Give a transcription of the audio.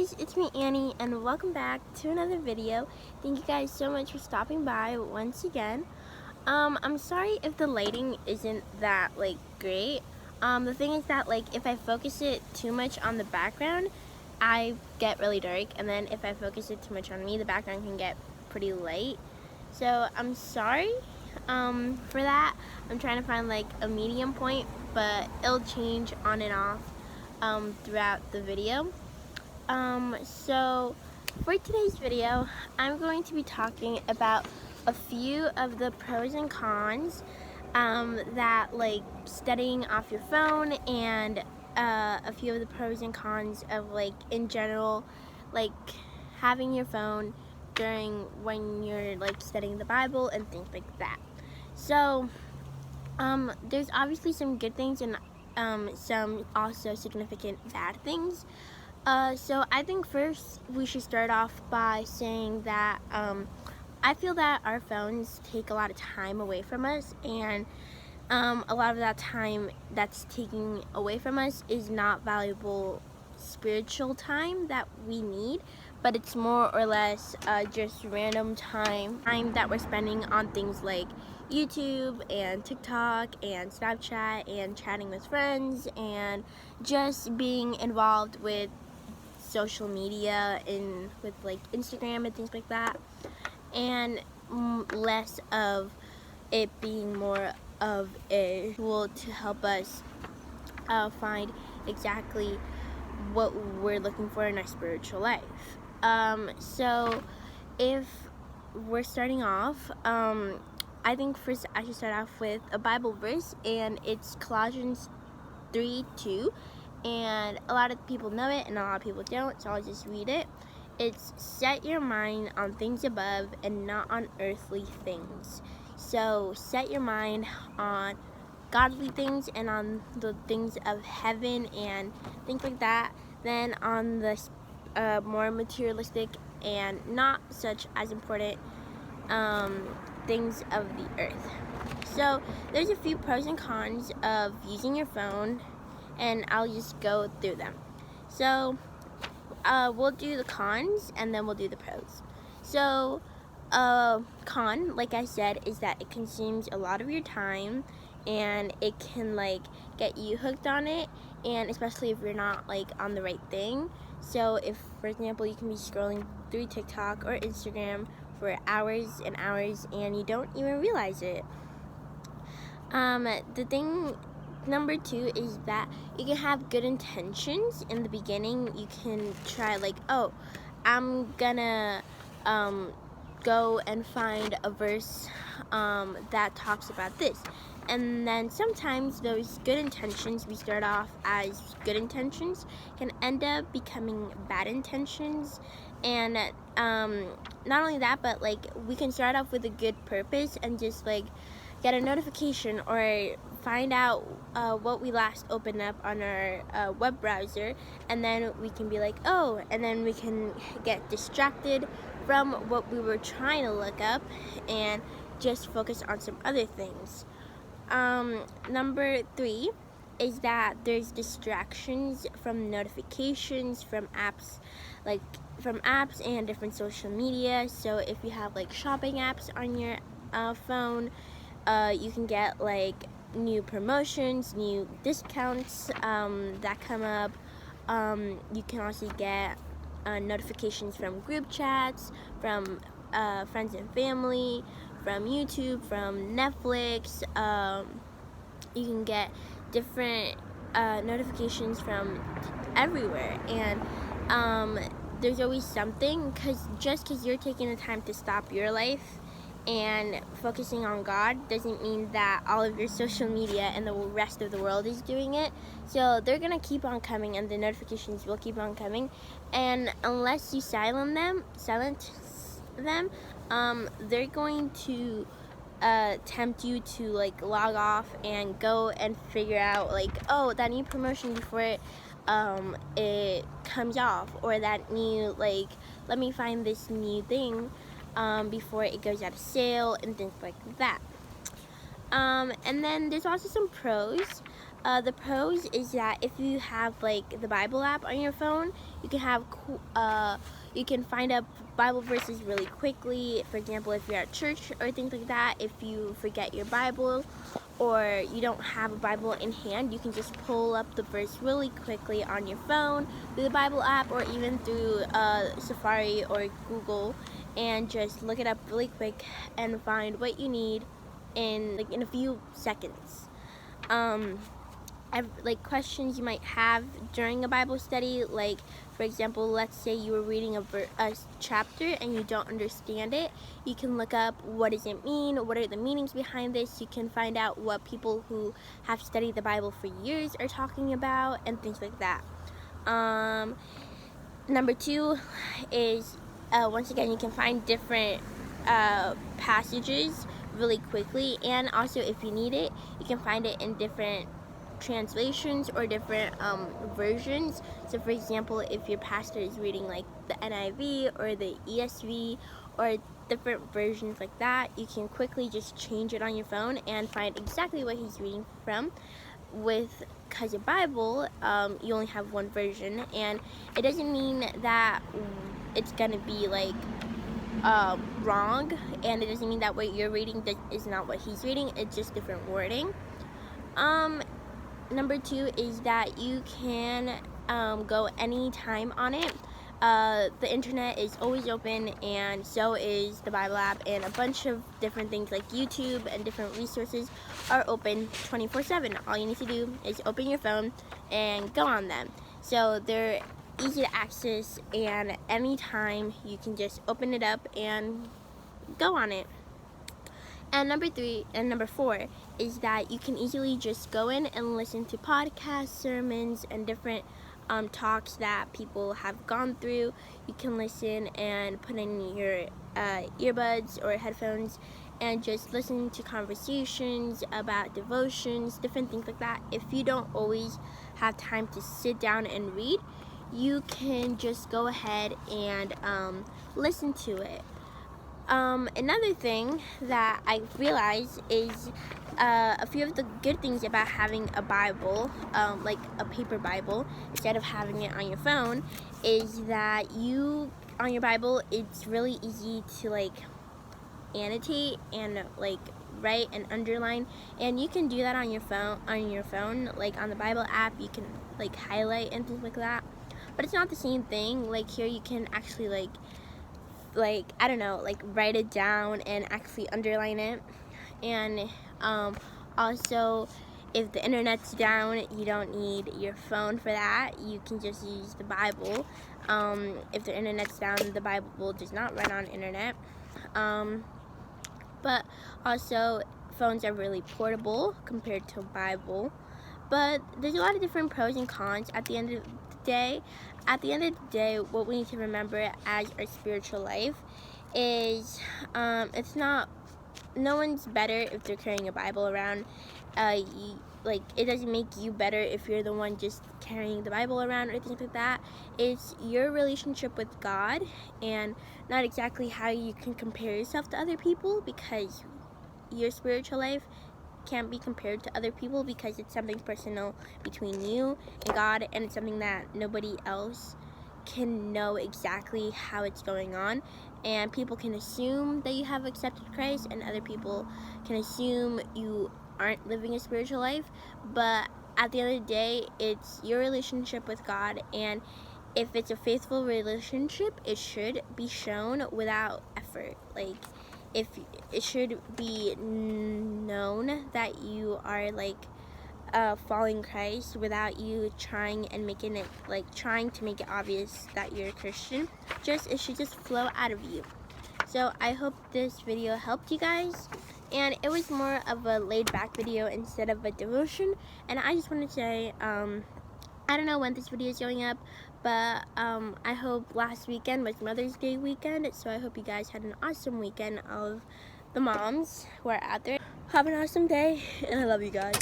guys, it's me Annie and welcome back to another video. Thank you guys so much for stopping by once again. I'm sorry if the lighting isn't that great. The thing is that if I focus it too much on the background, I get really dark, and then if I focus it too much on me, the background can get pretty light. So I'm sorry for that. I'm trying to find a medium point, but it'll change on and off throughout the video. So for today's video, I'm going to be talking about a few of the pros and cons that studying off your phone, and a few of the pros and cons of in general having your phone during when you're studying the Bible and things like that. So there's obviously some good things and some also significant bad things. So I think first we should start off by saying that I feel that our phones take a lot of time away from us, and a lot of that time that's taking away from us is not valuable spiritual time that we need, but it's more or less just random time that we're spending on things like YouTube and TikTok and Snapchat and chatting with friends and just being involved with social media and with Instagram and things like that, and less of it being more of a tool to help us find exactly what we're looking for in our spiritual life. So if we're starting off, I think first I should start off with a Bible verse, and it's Colossians 3:2, and a lot of people know it and a lot of people don't, so I'll just read it. It's set your mind on things above and not on earthly things. So set your mind on godly things and on the things of heaven and things like that, then on the more materialistic and not such as important things of the earth. So there's a few pros and cons of using your phone, and I'll just go through them. So we'll do the cons and then we'll do the pros. So con, like I said, is that it consumes a lot of your time, and it can get you hooked on it, and especially if you're not on the right thing. So if, for example, you can be scrolling through TikTok or Instagram for hours and hours and you don't even realize it. The thing number two is that you can have good intentions in the beginning. You can try oh, I'm gonna go and find a verse that talks about this, and then sometimes those good intentions we start off as good intentions can end up becoming bad intentions. And not only that, but we can start off with a good purpose and just get a notification or find out what we last opened up on our web browser, and then we can be oh, and then we can get distracted from what we were trying to look up and just focus on some other things. Number three is that there's distractions from notifications from apps and different social media. So if you have shopping apps on your phone, you can get new promotions, new discounts that come up. You can also get notifications from group chats, from friends and family, from YouTube, from Netflix. You can get different notifications from everywhere, and there's always something, just because you're taking the time to stop your life and focusing on God doesn't mean that all of your social media and the rest of the world is doing it. So they're gonna keep on coming, and the notifications will keep on coming, and unless you silence them, they're going to tempt you to log off and go and figure out oh, that new promotion before it comes off, or that new let me find this new thing before it goes out of sale and things like that. And then there's also some pros. The pros is that if you have like the Bible app on your phone, you can have you can find up Bible verses really quickly. For example, if you're at church or things like that, if you forget your Bible or you don't have a Bible in hand, you can just pull up the verse really quickly on your phone through the Bible app or even through Safari or Google, and just look it up really quick and find what you need in a few seconds. Like questions you might have during a Bible study, like for example, let's say you were reading a chapter and you don't understand it, you can look up what does it mean, what are the meanings behind this. You can find out what people who have studied the Bible for years are talking about and things like that. Number two is once again, you can find different passages really quickly, and also if you need it, you can find it in different translations or different versions. So for example, if your pastor is reading like the NIV or the ESV or different versions like that, you can quickly just change it on your phone and find exactly what he's reading from. Because your Bible, you only have one version, and it doesn't mean that it's gonna be like wrong, and it doesn't mean that what you're reading is not what he's reading. It's just different wording. Number two is that you can go anytime on it. The internet is always open, and so is the Bible app, and a bunch of different things like YouTube and different resources are open 24/7. All you need to do is open your phone and go on them. So they're easy to access, and anytime you can just open it up and go on it. And number four is that you can easily just go in and listen to podcasts, sermons, and different talks that people have gone through. You can listen and put in your earbuds or headphones and just listen to conversations about devotions, different things like that. If you don't always have time to sit down and read, you can just go ahead and listen to it. Another thing that I realized is a few of the good things about having a Bible, like a paper Bible, instead of having it on your phone, is that on your Bible, it's really easy to like annotate and like write and underline, and you can do that on your phone. Like on the Bible app, you can like highlight and things like that, but it's not the same thing. Like here, you can actually like I don't know, like write it down and actually underline it. And also, if the internet's down, you don't need your phone for that. You can just use the Bible. If the internet's down, the Bible does not run on internet. But also, phones are really portable compared to a Bible. But there's a lot of different pros and cons at the end of the day. At the end of the day, what we need to remember as our spiritual life is no one's better if they're carrying a Bible around. It doesn't make you better if you're the one just carrying the Bible around or things like that. It's your relationship with God, and not exactly how you can compare yourself to other people, because your spiritual life can't be compared to other people, because it's something personal between you and God, and it's something that nobody else can know exactly how it's going on. And people can assume that you have accepted Christ, and other people can assume you aren't living a spiritual life. But at the end of the day, it's your relationship with God, and if it's a faithful relationship, it should be shown without effort. Like, if it should be known that you are following Christ without you trying to make it obvious that you're a Christian. It should just flow out of you. So I hope this video helped you guys, and it was more of a laid back video instead of a devotion. And I just want to say, I don't know when this video is going up, but I hope last weekend was Mother's Day weekend, so I hope you guys had an awesome weekend of the moms who are out there. Have an awesome day, and I love you guys.